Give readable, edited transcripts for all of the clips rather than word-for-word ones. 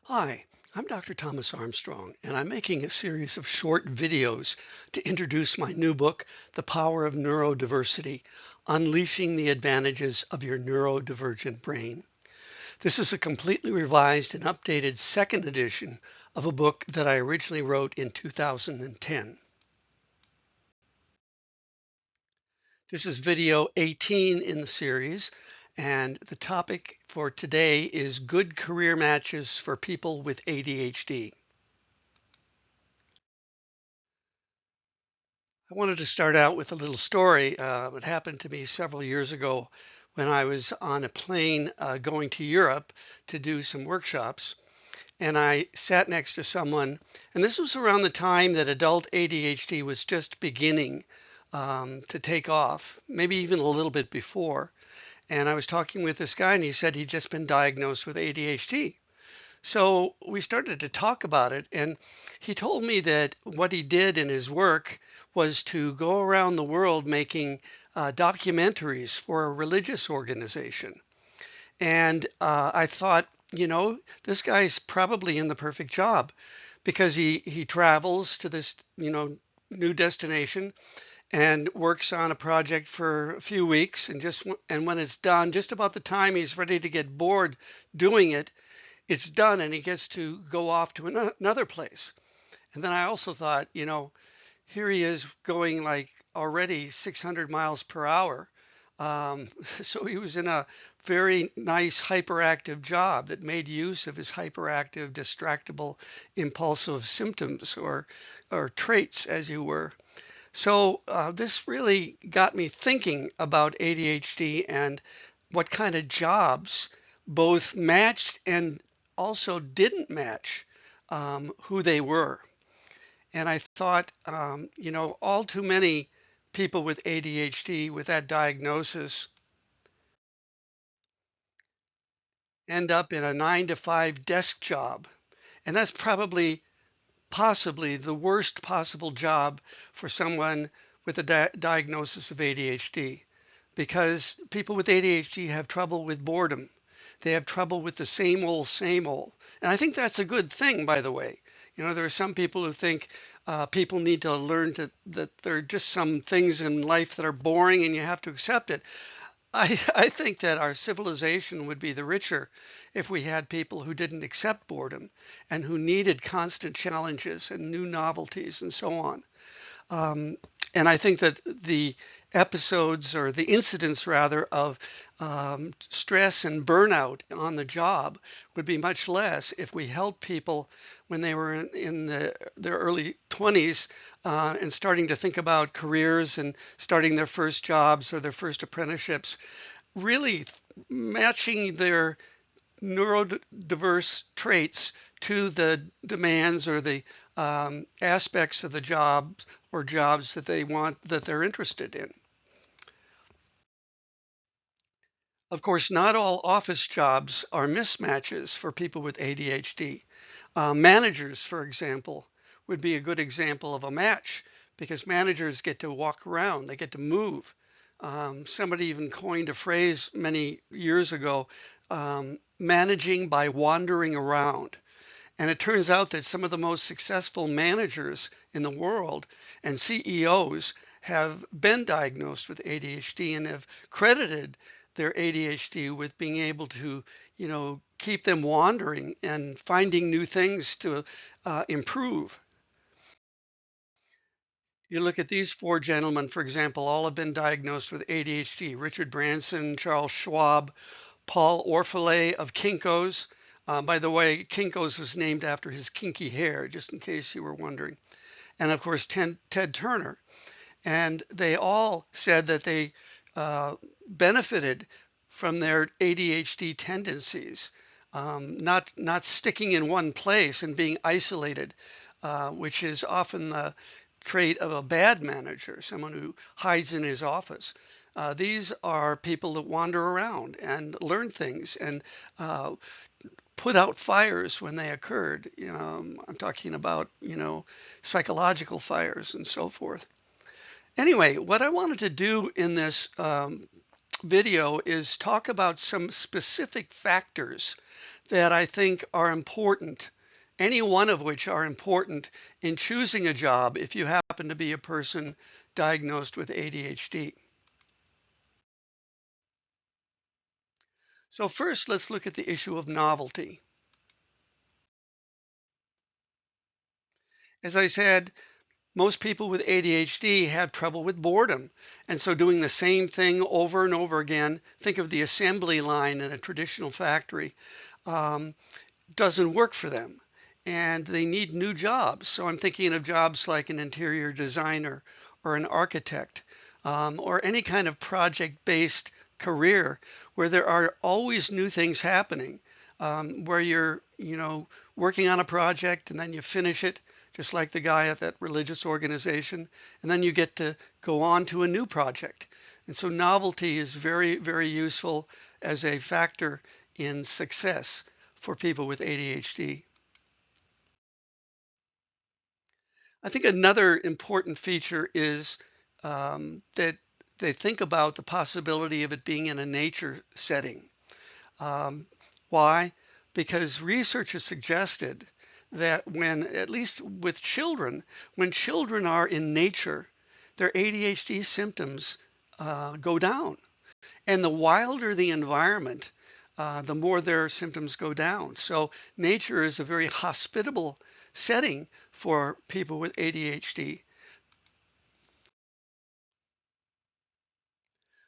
Hi, I'm Dr. Thomas Armstrong, and I'm making a series of short videos to introduce my new book, The Power of Neurodiversity, Unleashing the Advantages of Your Neurodivergent Brain. This is a completely revised and updated second edition of a book that I originally wrote in 2010. This is video 18 in the series, and the topic for today is good career matches for people with ADHD. I wanted to start out with a little story. It happened to me several years ago when I was on a plane going to Europe to do some workshops. And I sat next to someone, and this was around the time that adult ADHD was just beginning to take off, maybe even a little bit before. And I was talking with this guy, and he said he'd just been diagnosed with ADHD. So we started to talk about it, and he told me that what he did in his work was to go around the world making documentaries for a religious organization. And I thought, this guy's probably in the perfect job because he travels to this, new destination and works on a project for a few weeks, and when it's done, just about the time he's ready to get bored doing it, it's done and he gets to go off to another place. And then I also thought, here he is going like already 600 miles per hour. So he was in a very nice hyperactive job that made use of his hyperactive, distractible, impulsive symptoms or traits, as you were. So this really got me thinking about ADHD and what kind of jobs both matched and also didn't match who they were. And I thought, all too many people with ADHD with that diagnosis end up in a 9 to 5 desk job. And that's possibly the worst possible job for someone with a diagnosis of ADHD, because people with ADHD have trouble with boredom. They have trouble with the same old, same old. And I think that's a good thing, by the way. There are some people who think people need to learn that there are just some things in life that are boring and you have to accept it. I think that our civilization would be the richer if we had people who didn't accept boredom and who needed constant challenges and new novelties and so on. And I think that the episodes or the incidents rather of stress and burnout on the job would be much less if we helped people when they were in their early 20s and starting to think about careers and starting their first jobs or their first apprenticeships, really matching their neurodiverse traits to the demands or the aspects of the jobs or jobs that they're interested in. Of course, not all office jobs are mismatches for people with ADHD. Managers, for example, would be a good example of a match because managers get to walk around, they get to move. Somebody even coined a phrase many years ago, managing by wandering around. And it turns out that some of the most successful managers in the world and CEOs have been diagnosed with ADHD and have credited their ADHD with being able to, keep them wandering and finding new things to improve. You look at these four gentlemen, for example, all have been diagnosed with ADHD. Richard Branson, Charles Schwab, Paul Orfalea of Kinko's. By the way, Kinko's was named after his kinky hair, just in case you were wondering. And of course, Ted Turner. And they all said that they benefited from their ADHD tendencies, not sticking in one place and being isolated, which is often the trait of a bad manager, someone who hides in his office. These are people that wander around and learn things and put out fires when they occurred. I'm talking about, psychological fires and so forth. Anyway, what I wanted to do in this video is talk about some specific factors that I think are important, any one of which are important in choosing a job if you happen to be a person diagnosed with ADHD. So first, let's look at the issue of novelty. As I said, most people with ADHD have trouble with boredom. And so doing the same thing over and over again, think of the assembly line in a traditional factory, doesn't work for them. And they need new jobs. So I'm thinking of jobs like an interior designer or an architect, or any kind of project-based career where there are always new things happening, where you're, working on a project and then you finish it, just like the guy at that religious organization, and then you get to go on to a new project. And so novelty is very, very useful as a factor in success for people with ADHD. I think another important feature is that they think about the possibility of it being in a nature setting. Why? Because research has suggested that when, at least with children, when children are in nature, their ADHD symptoms go down. And the wilder the environment, the more their symptoms go down. So nature is a very hospitable setting for people with ADHD.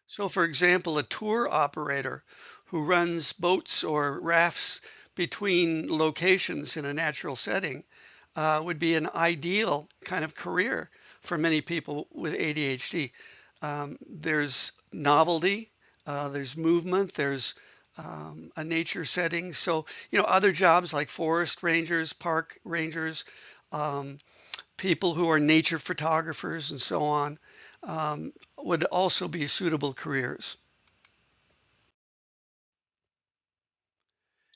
So for example, a tour operator who runs boats or rafts between locations in a natural setting would be an ideal kind of career for many people with ADHD. There's novelty, there's movement, there's a nature setting. So, other jobs like forest rangers, park rangers, people who are nature photographers and so on, would also be suitable careers.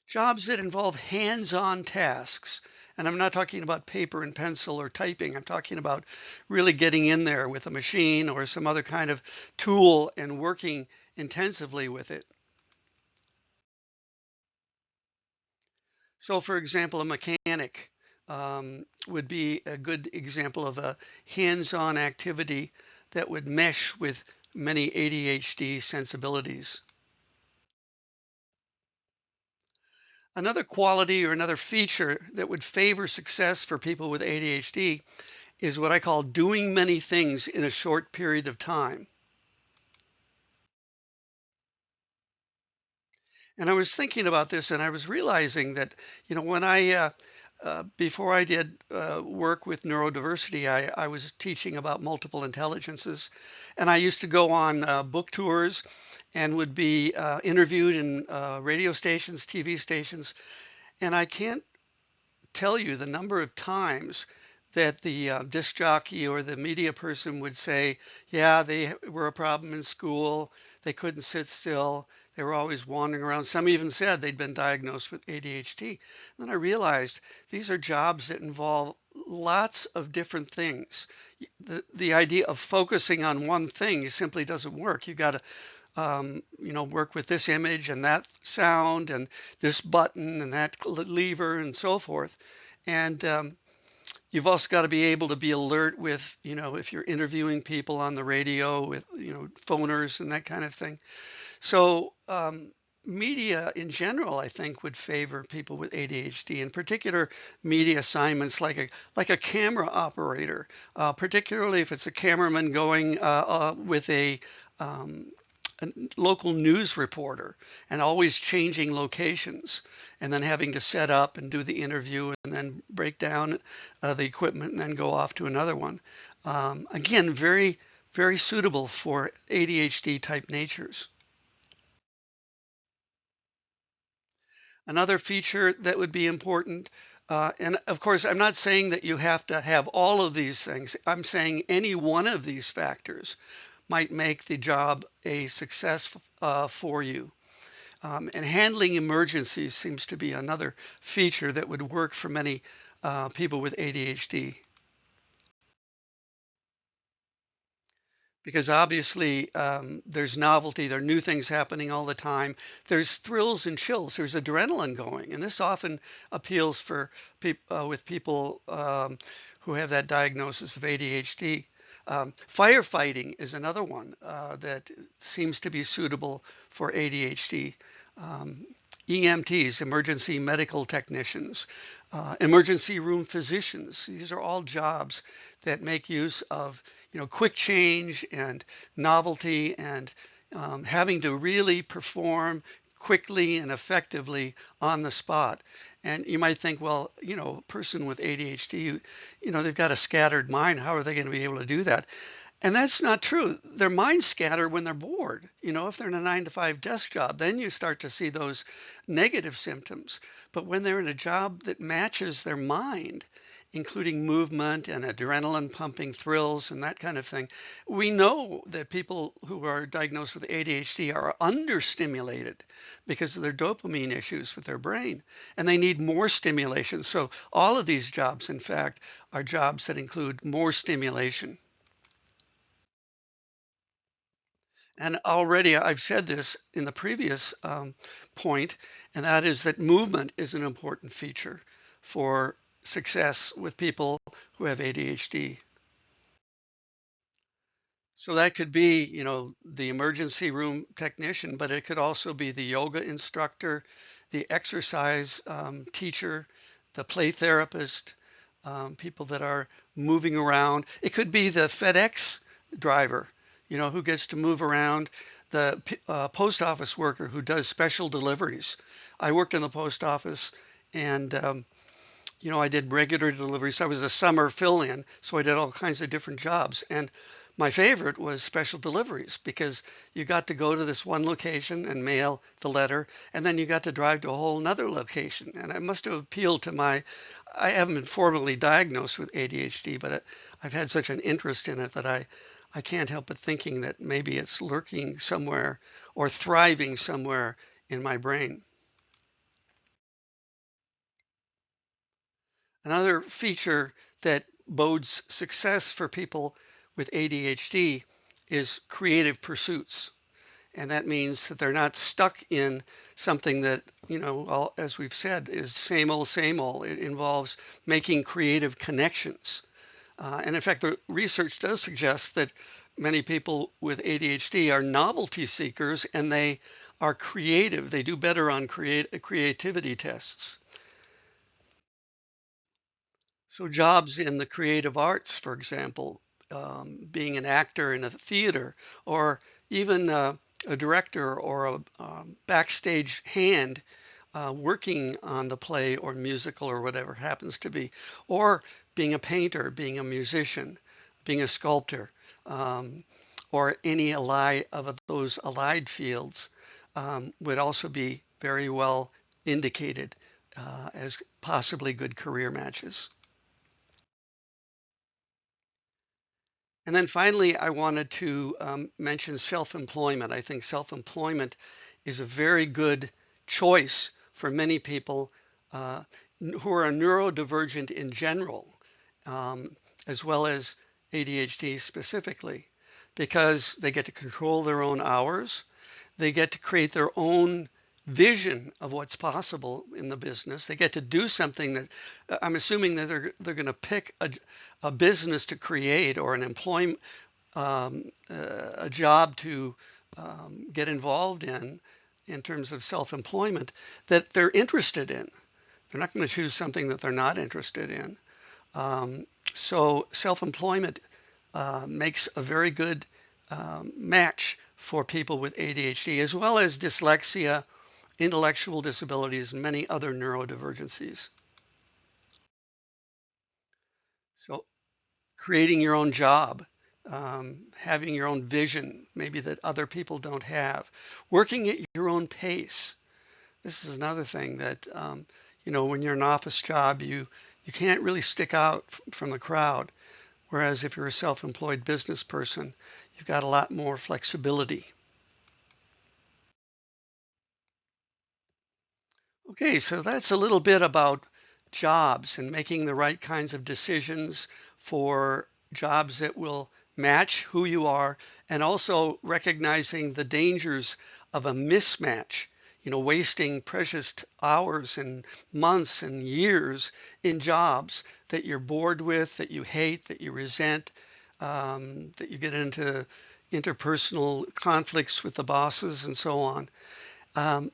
Jobs that involve hands-on tasks. And I'm not talking about paper and pencil or typing. I'm talking about really getting in there with a machine or some other kind of tool and working intensively with it. So for example, a mechanic would be a good example of a hands-on activity that would mesh with many ADHD sensibilities. Another quality or another feature that would favor success for people with ADHD is what I call doing many things in a short period of time. And I was thinking about this and I was realizing that, when before I did work with neurodiversity, I was teaching about multiple intelligences. And I used to go on book tours and would be interviewed in radio stations, TV stations. And I can't tell you the number of times that the disc jockey or the media person would say, yeah, they were a problem in school. They couldn't sit still. They were always wandering around. Some even said they'd been diagnosed with ADHD. Then I realized these are jobs that involve lots of different things. The idea of focusing on one thing simply doesn't work. You've got to work with this image and that sound and this button and that lever and so forth. And you've also got to be able to be alert with, if you're interviewing people on the radio with, phoners and that kind of thing. So media in general, I think, would favor people with ADHD, in particular media assignments like a camera operator, particularly if it's a cameraman going with a local news reporter and always changing locations and then having to set up and do the interview and then break down the equipment and then go off to another one. Again, very, very suitable for ADHD type natures. Another feature that would be important, and of course, I'm not saying that you have to have all of these things. I'm saying any one of these factors might make the job a success for you. And handling emergencies seems to be another feature that would work for many people with ADHD. because obviously there's novelty, there are new things happening all the time. There's thrills and chills, there's adrenaline going, and this often appeals for with people who have that diagnosis of ADHD. Firefighting is another one that seems to be suitable for ADHD. Um, EMTs, emergency medical technicians, emergency room physicians. These are all jobs that make use of, quick change and novelty and having to really perform quickly and effectively on the spot. And you might think, well, a person with ADHD, they've got a scattered mind. How are they going to be able to do that? And that's not true. Their minds scatter when they're bored. If they're in a 9 to 5 desk job, then you start to see those negative symptoms. But when they're in a job that matches their mind, including movement and adrenaline pumping thrills and that kind of thing, we know that people who are diagnosed with ADHD are understimulated because of their dopamine issues with their brain, and they need more stimulation. So all of these jobs, in fact, are jobs that include more stimulation. And already I've said this in the previous point, and that is that movement is an important feature for success with people who have ADHD. So that could be, the emergency room technician, but it could also be the yoga instructor, the exercise teacher, the play therapist, people that are moving around. It could be the FedEx driver, who gets to move around, the post office worker who does special deliveries. I worked in the post office and I did regular deliveries. I was a summer fill-in, so I did all kinds of different jobs. And my favorite was special deliveries because you got to go to this one location and mail the letter, and then you got to drive to a whole nother location. And it must have appealed to I haven't been formally diagnosed with ADHD, but I've had such an interest in it that I can't help but thinking that maybe it's lurking somewhere or thriving somewhere in my brain. Another feature that bodes success for people with ADHD is creative pursuits. And that means that they're not stuck in something that, as we've said, is same old, same old. It involves making creative connections. And in fact, the research does suggest that many people with ADHD are novelty seekers and they are creative. They do better on creativity tests. So jobs in the creative arts, for example, being an actor in a theater, or even a director or a backstage hand working on the play or musical or whatever happens to be, or being a painter, being a musician, being a sculptor, or any of those allied fields would also be very well indicated as possibly good career matches. And then finally, I wanted to mention self-employment. I think self-employment is a very good choice for many people who are neurodivergent in general, as well as ADHD specifically, because they get to control their own hours. They get to create their own vision of what's possible in the business. They get to do something that I'm assuming that they're going to pick a business to create or an employment, a job to get involved in terms of self-employment that they're interested in. They're not going to choose something that they're not interested in. So self-employment makes a very good match for people with ADHD, as well as dyslexia, intellectual disabilities, and many other neurodivergencies. So creating your own job, having your own vision, maybe that other people don't have, working at your own pace. This is another thing that, when you're an office job, you can't really stick out from the crowd. Whereas if you're a self-employed business person, you've got a lot more flexibility. Okay, so that's a little bit about jobs and making the right kinds of decisions for jobs that will match who you are, and also recognizing the dangers of a mismatch, wasting precious hours and months and years in jobs that you're bored with, that you hate, that you resent, that you get into interpersonal conflicts with the bosses and so on.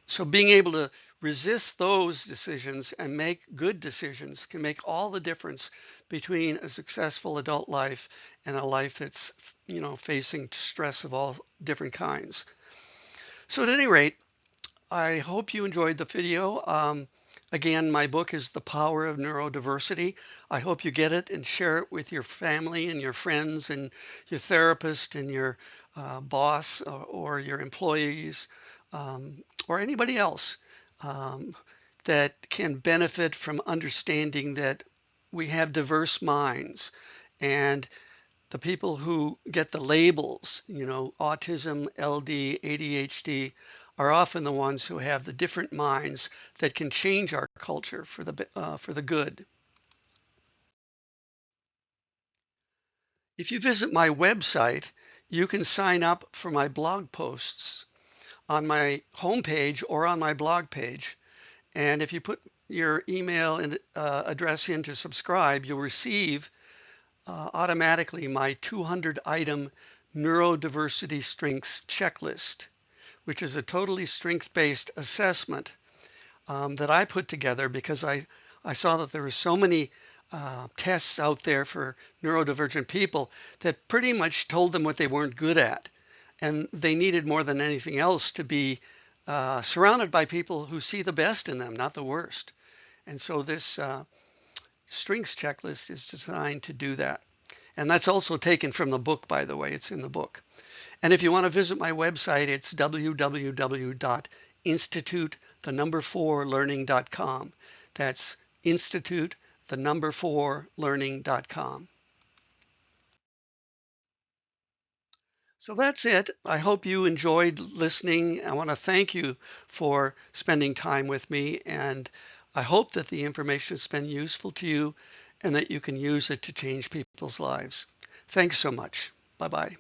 So being able to resist those decisions and make good decisions can make all the difference between a successful adult life and a life that's, facing stress of all different kinds. So at any rate, I hope you enjoyed the video. Again, my book is The Power of Neurodiversity. I hope you get it and share it with your family and your friends and your therapist and your boss or your employees, or anybody else that can benefit from understanding that we have diverse minds, and the people who get the labels, autism, LD, ADHD, are often the ones who have the different minds that can change our culture for the good. If you visit my website, you can sign up for my blog posts on my homepage or on my blog page. And if you put your email and address in to subscribe, you'll receive automatically my 200-item neurodiversity strengths checklist, which is a totally strength-based assessment that I put together because I saw that there were so many tests out there for neurodivergent people that pretty much told them what they weren't good at. And they needed more than anything else to be surrounded by people who see the best in them, not the worst. And so this strengths checklist is designed to do that. And that's also taken from the book, by the way. It's in the book. And if you want to visit my website, it's www.institute4learning.com. That's institute4learning.com. So that's it. I hope you enjoyed listening. I want to thank you for spending time with me, and I hope that the information has been useful to you and that you can use it to change people's lives. Thanks so much. Bye-bye.